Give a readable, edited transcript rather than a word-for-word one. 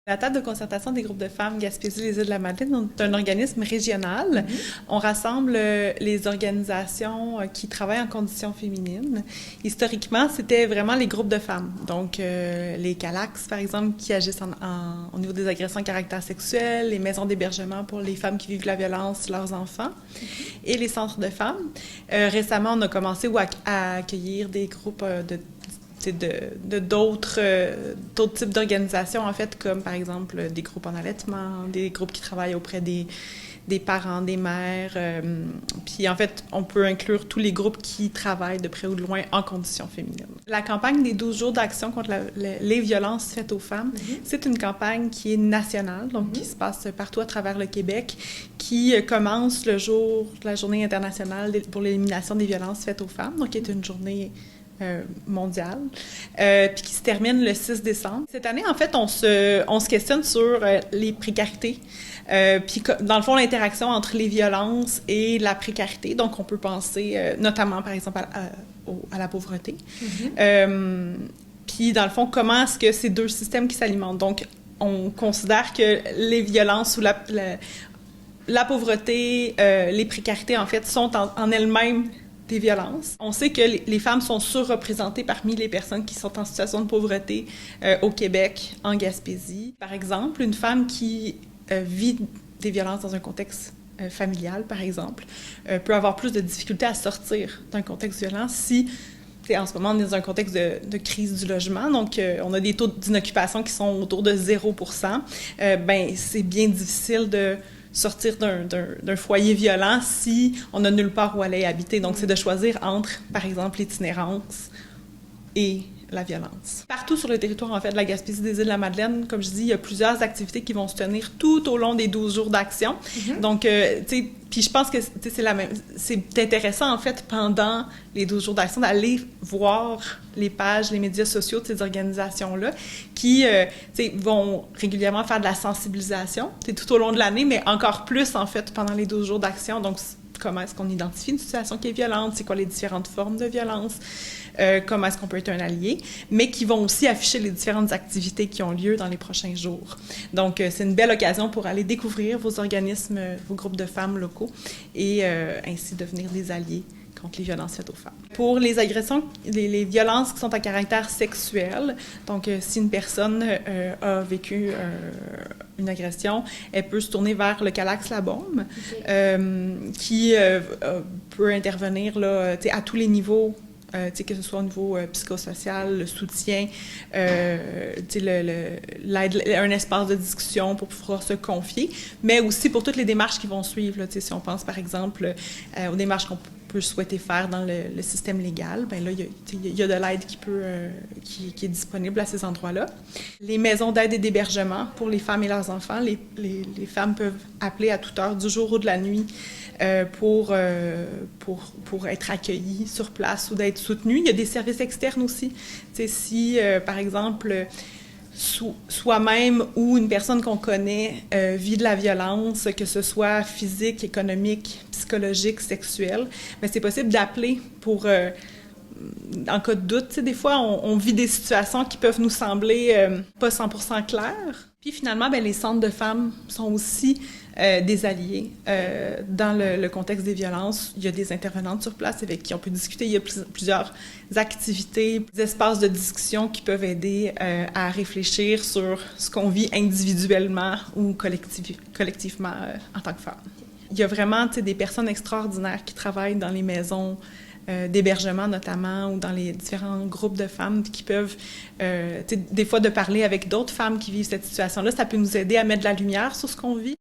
La table de concertation des groupes de femmes Gaspésie-les-Îles-de-la-Madeleine est un organisme régional. On rassemble les organisations qui travaillent en conditions féminines. Historiquement, c'était vraiment les groupes de femmes. Donc, les CALAX, par exemple, qui agissent au niveau des agressions à caractère sexuel, les maisons d'hébergement pour les femmes qui vivent la violence, leurs enfants, et les centres de femmes. Récemment, on a commencé à accueillir des groupes d'autres types d'organisations, en fait, comme par exemple des groupes en allaitement, des groupes qui travaillent auprès des parents, des mères. Puis en fait, on peut inclure tous les groupes qui travaillent de près ou de loin en conditions féminines. La campagne des 12 jours d'action contre les violences faites aux femmes, c'est une campagne qui est nationale, donc qui se passe partout à travers le Québec, qui commence le jour de la Journée internationale pour l'élimination des violences faites aux femmes, donc qui est une journée mondiale, puis qui se termine le 6 décembre. Cette année, en fait, on se questionne sur les précarités, puis dans le fond, l'interaction entre les violences et la précarité. Donc, on peut penser notamment, par exemple, à la pauvreté. Puis, dans le fond, comment est-ce que ces deux systèmes qui s'alimentent? Donc, on considère que les violences ou la pauvreté, les précarités, en fait, sont en elles-mêmes des violences. On sait que les femmes sont surreprésentées parmi les personnes qui sont en situation de pauvreté au Québec, en Gaspésie. Par exemple, une femme qui vit des violences dans un contexte familial, par exemple, peut avoir plus de difficultés à sortir d'un contexte violent si, en ce moment, on est dans un contexte de crise du logement, donc on a des taux d'inoccupation qui sont autour de 0%. C'est bien difficile de sortir d'un foyer violent si on n'a nulle part où aller habiter. Donc, c'est de choisir entre, par exemple, l'itinérance et la violence. Partout sur le territoire, en fait, de la Gaspésie-des-Îles-de-la-Madeleine, comme je dis, il y a plusieurs activités qui vont se tenir tout au long des 12 jours d'action. Donc, tu sais, puis je pense que c'est intéressant, en fait, pendant les 12 jours d'action, d'aller voir les pages, les médias sociaux de ces organisations-là qui, vont régulièrement faire de la sensibilisation, tout au long de l'année, mais encore plus, en fait, pendant les 12 jours d'action. Donc, comment est-ce qu'on identifie une situation qui est violente, c'est quoi les différentes formes de violence, comment est-ce qu'on peut être un allié, mais qui vont aussi afficher les différentes activités qui ont lieu dans les prochains jours. Donc, c'est une belle occasion pour aller découvrir vos organismes, vos groupes de femmes locaux et ainsi devenir des alliés contre les violences faites aux femmes. Pour les agressions, les violences qui sont à caractère sexuel, donc si une personne a vécu une agression, elle peut se tourner vers le CALAX La Baume, qui peut intervenir là, à tous les niveaux, que ce soit au niveau psychosocial, le soutien, l'aide, un espace de discussion pour pouvoir se confier, mais aussi pour toutes les démarches qui vont suivre. Là, si on pense, par exemple, aux démarches qu'on peut souhaiter faire dans le système légal, bien là, il y a de l'aide qui est disponible à ces endroits-là. Les maisons d'aide et d'hébergement pour les femmes et leurs enfants, les femmes peuvent appeler à toute heure du jour ou de la nuit pour être accueillies sur place ou d'être soutenues. Il y a des services externes aussi. Si, par exemple, soi-même ou une personne qu'on connaît vit de la violence, que ce soit physique, économique, psychologique, sexuelle, bien, c'est possible d'appeler pour, en cas de doute. Des fois, on vit des situations qui peuvent nous sembler pas 100% claires. Puis finalement, bien, les centres de femmes sont aussi des alliés dans le contexte des violences. Il y a des intervenantes sur place avec qui on peut discuter. Il y a plusieurs activités, des espaces de discussion qui peuvent aider à réfléchir sur ce qu'on vit individuellement ou collectivement en tant que femme. Il y a vraiment des personnes extraordinaires qui travaillent dans les maisons d'hébergement notamment, ou dans les différents groupes de femmes qui peuvent, des fois, de parler avec d'autres femmes qui vivent cette situation-là, ça peut nous aider à mettre de la lumière sur ce qu'on vit.